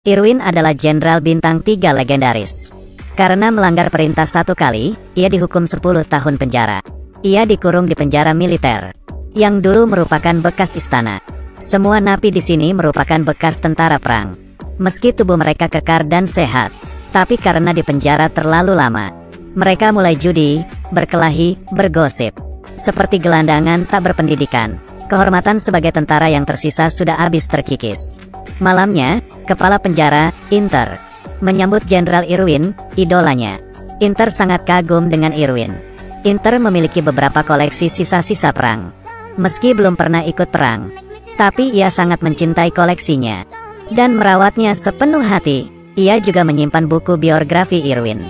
Irwin adalah jenderal bintang 3 legendaris. Karena melanggar perintah 1 kali, ia dihukum 10 tahun penjara. Ia dikurung di penjara militer, yang dulu merupakan bekas istana. Semua napi di sini merupakan bekas tentara perang. Meski tubuh mereka kekar dan sehat, tapi karena di penjara terlalu lama, mereka mulai judi, berkelahi, bergosip. Seperti gelandangan tak berpendidikan, kehormatan sebagai tentara yang tersisa sudah habis terkikis. Malamnya, kepala penjara, Inter, menyambut Jenderal Irwin, idolanya. Inter sangat kagum dengan Irwin. Inter memiliki beberapa koleksi sisa-sisa perang. Meski belum pernah ikut perang, tapi ia sangat mencintai koleksinya dan merawatnya sepenuh hati. Ia juga menyimpan buku biografi Irwin.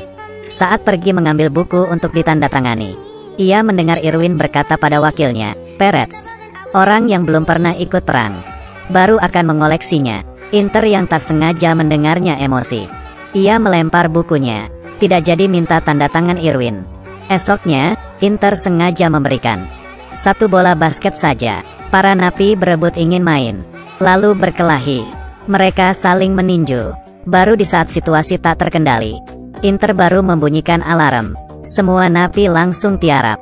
Saat pergi mengambil buku untuk ditandatangani, ia mendengar Irwin berkata pada wakilnya, Peretz, orang yang belum pernah ikut perang, baru akan mengoleksinya. Inter yang tak sengaja mendengarnya emosi. Ia melempar bukunya, tidak jadi minta tanda tangan Irwin. Esoknya, Inter sengaja memberikan 1 bola basket saja. Para napi berebut ingin main, lalu berkelahi. Mereka saling meninju. Baru di saat situasi tak terkendali, Inter baru membunyikan alarm. Semua napi langsung tiarap.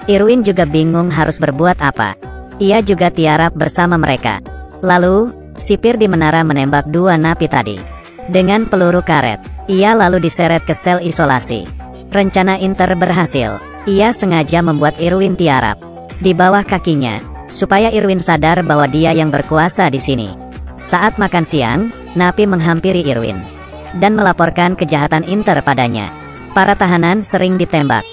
Irwin juga bingung harus berbuat apa. Ia juga tiarap bersama mereka. Lalu, sipir di menara menembak 2 napi tadi dengan peluru karet. Ia lalu diseret ke sel isolasi. Rencana Inter berhasil. Ia sengaja membuat Irwin tiarap di bawah kakinya, supaya Irwin sadar bahwa dia yang berkuasa di sini. Saat makan siang, napi menghampiri Irwin dan melaporkan kejahatan Inter padanya. Para tahanan sering ditembak.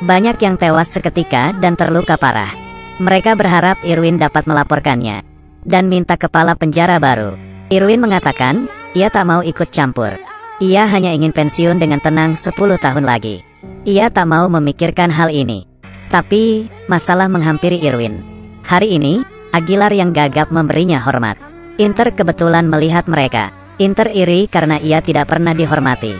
Banyak yang tewas seketika dan terluka parah. Mereka berharap Irwin dapat melaporkannya dan minta kepala penjara baru. Irwin mengatakan, ia tak mau ikut campur. Ia hanya ingin pensiun dengan tenang 10 tahun lagi. Ia tak mau memikirkan hal ini. Tapi, masalah menghampiri Irwin. Hari ini, Aguilar yang gagap memberinya hormat. Inter kebetulan melihat mereka. Inter iri karena ia tidak pernah dihormati.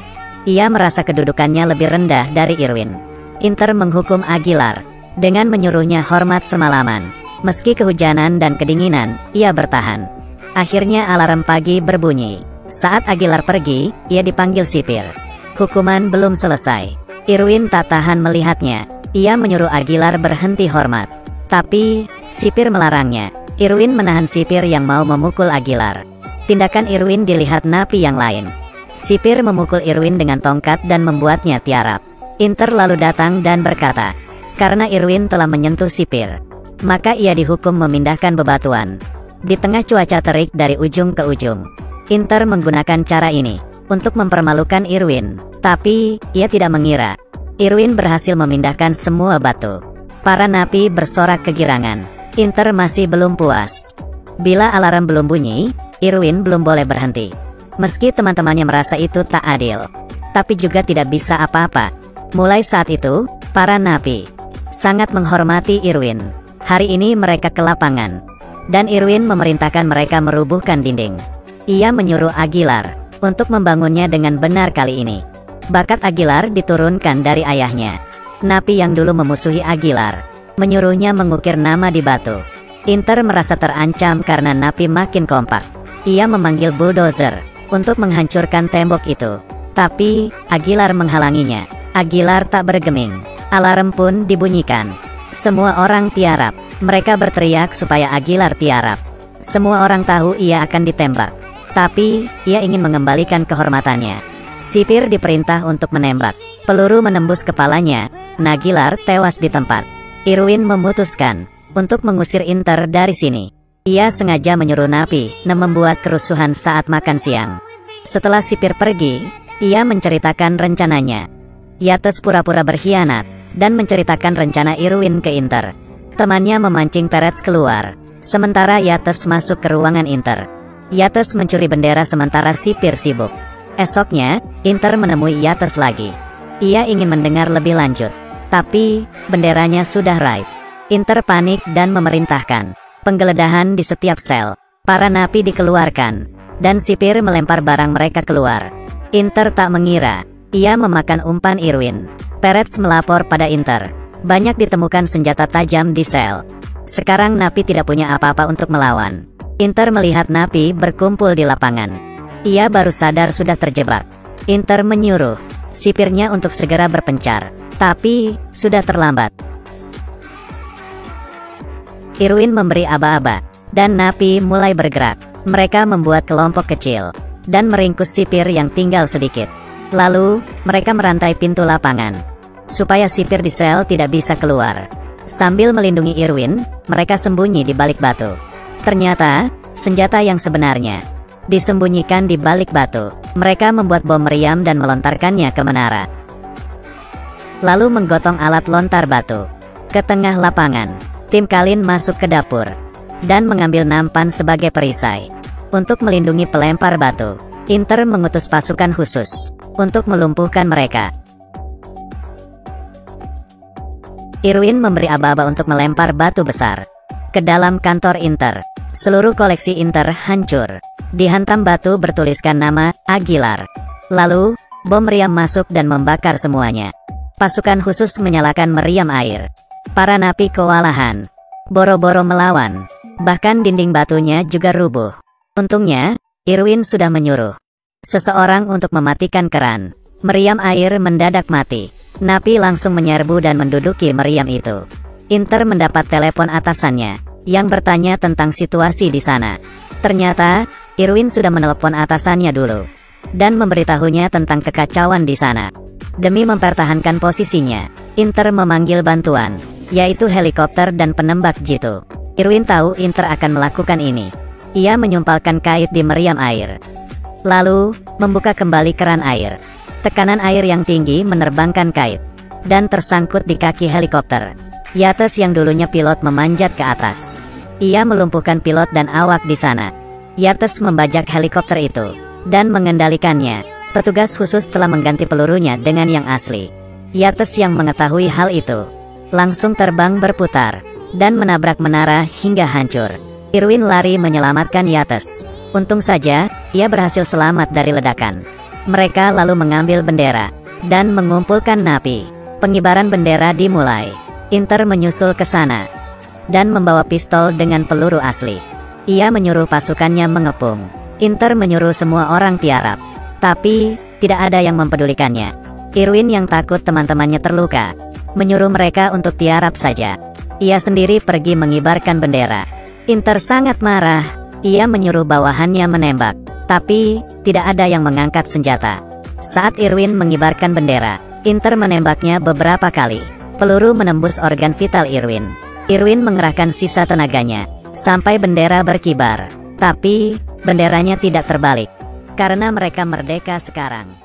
Ia merasa kedudukannya lebih rendah dari Irwin. Inter menghukum Aguilar dengan menyuruhnya hormat semalaman. Meski kehujanan dan kedinginan, ia bertahan. Akhirnya alarm pagi berbunyi. Saat Aguilar pergi, ia dipanggil sipir. Hukuman belum selesai. Irwin tak tahan melihatnya. Ia menyuruh Aguilar berhenti hormat. Tapi, sipir melarangnya. Irwin menahan sipir yang mau memukul Aguilar. Tindakan Irwin dilihat napi yang lain. Sipir memukul Irwin dengan tongkat dan membuatnya tiarap. Inter lalu datang dan berkata, karena Irwin telah menyentuh sipir, maka ia dihukum memindahkan bebatuan di tengah cuaca terik dari ujung ke ujung. Inter menggunakan cara ini untuk mempermalukan Irwin, tapi ia tidak mengira Irwin berhasil memindahkan semua batu. Para napi bersorak kegirangan. Inter masih belum puas. Bila alarm belum bunyi, Irwin belum boleh berhenti. Meski teman-temannya merasa itu tak adil, tapi juga tidak bisa apa-apa. Mulai saat itu, para napi sangat menghormati Irwin. Hari ini mereka ke lapangan, dan Irwin memerintahkan mereka merubuhkan dinding. Ia menyuruh Aguilar untuk membangunnya dengan benar kali ini. Bakat Aguilar diturunkan dari ayahnya. Napi yang dulu memusuhi Aguilar menyuruhnya mengukir nama di batu. Inter merasa terancam karena napi makin kompak. Ia memanggil bulldozer untuk menghancurkan tembok itu. Tapi, Aguilar menghalanginya. Aguilar tak bergeming. Alarm pun dibunyikan. Semua orang tiarap. Mereka berteriak supaya Aguilar tiarap. Semua orang tahu ia akan ditembak. Tapi, ia ingin mengembalikan kehormatannya. Sipir diperintah untuk menembak. Peluru menembus kepalanya. Aguilar tewas di tempat. Irwin memutuskan untuk mengusir Inter dari sini. Ia sengaja menyuruh napi membuat kerusuhan saat makan siang. Setelah sipir pergi, ia menceritakan rencananya. Yates pura-pura berkhianat dan menceritakan rencana Irwin ke Inter. Temannya memancing Peretz keluar, sementara Yates masuk ke ruangan Inter. Yates mencuri bendera sementara sipir sibuk. Esoknya, Inter menemui Yates lagi. Ia ingin mendengar lebih lanjut, tapi benderanya sudah raib. Inter panik dan memerintahkan penggeledahan di setiap sel. Para napi dikeluarkan, dan sipir melempar barang mereka keluar. Inter tak mengira ia memakan umpan Irwin. Peretz melapor pada Inter. Banyak ditemukan senjata tajam di sel. Sekarang napi tidak punya apa-apa untuk melawan. Inter melihat napi berkumpul di lapangan. Ia baru sadar sudah terjebak. Inter menyuruh sipirnya untuk segera berpencar, tapi sudah terlambat. Irwin memberi aba-aba, dan napi mulai bergerak. Mereka membuat kelompok kecil, dan meringkus sipir yang tinggal sedikit. Lalu, mereka merantai pintu lapangan, supaya sipir di sel tidak bisa keluar. Sambil melindungi Irwin, mereka sembunyi di balik batu. Ternyata, senjata yang sebenarnya disembunyikan di balik batu. Mereka membuat bom meriam dan melontarkannya ke menara. Lalu menggotong alat lontar batu. Ke tengah lapangan, tim Kalin masuk ke dapur, dan mengambil nampan sebagai perisai. Untuk melindungi pelempar batu, Inter mengutus pasukan khusus untuk melumpuhkan mereka. Irwin memberi aba-aba untuk melempar batu besar ke dalam kantor Inter. Seluruh koleksi Inter hancur. Dihantam batu bertuliskan nama Aguilar. Lalu, bom meriam masuk dan membakar semuanya. Pasukan khusus menyalakan meriam air. Para napi kewalahan, boro-boro melawan. Bahkan dinding batunya juga rubuh. Untungnya, Irwin sudah menyuruh seseorang untuk mematikan keran. Meriam air mendadak mati. Napi langsung menyerbu dan menduduki meriam itu. Inter mendapat telepon atasannya, yang bertanya tentang situasi di sana. Ternyata, Irwin sudah menelepon atasannya dulu, dan memberitahunya tentang kekacauan di sana. Demi mempertahankan posisinya, Inter memanggil bantuan, yaitu helikopter dan penembak jitu. Irwin tahu Inter akan melakukan ini. Ia menyumpalkan kait di meriam air, lalu membuka kembali keran air. Tekanan air yang tinggi menerbangkan kait, dan tersangkut di kaki helikopter. Yates yang dulunya pilot memanjat ke atas. Ia melumpuhkan pilot dan awak di sana. Yates membajak helikopter itu, dan mengendalikannya. Petugas khusus telah mengganti pelurunya dengan yang asli. Yates yang mengetahui hal itu, langsung terbang berputar, dan menabrak menara hingga hancur. Irwin lari menyelamatkan Yates. Untung saja, ia berhasil selamat dari ledakan. Mereka lalu mengambil bendera, dan mengumpulkan napi. Pengibaran bendera dimulai. Inter menyusul ke sana, dan membawa pistol dengan peluru asli. Ia menyuruh pasukannya mengepung. Inter menyuruh semua orang tiarap, tapi tidak ada yang mempedulikannya. Irwin yang takut teman-temannya terluka, menyuruh mereka untuk tiarap saja. Ia sendiri pergi mengibarkan bendera. Inter sangat marah. Ia menyuruh bawahannya menembak, tapi tidak ada yang mengangkat senjata. Saat Irwin mengibarkan bendera, Inter menembaknya beberapa kali. Peluru menembus organ vital Irwin. Irwin mengerahkan sisa tenaganya sampai bendera berkibar, tapi benderanya tidak terbalik karena mereka merdeka sekarang.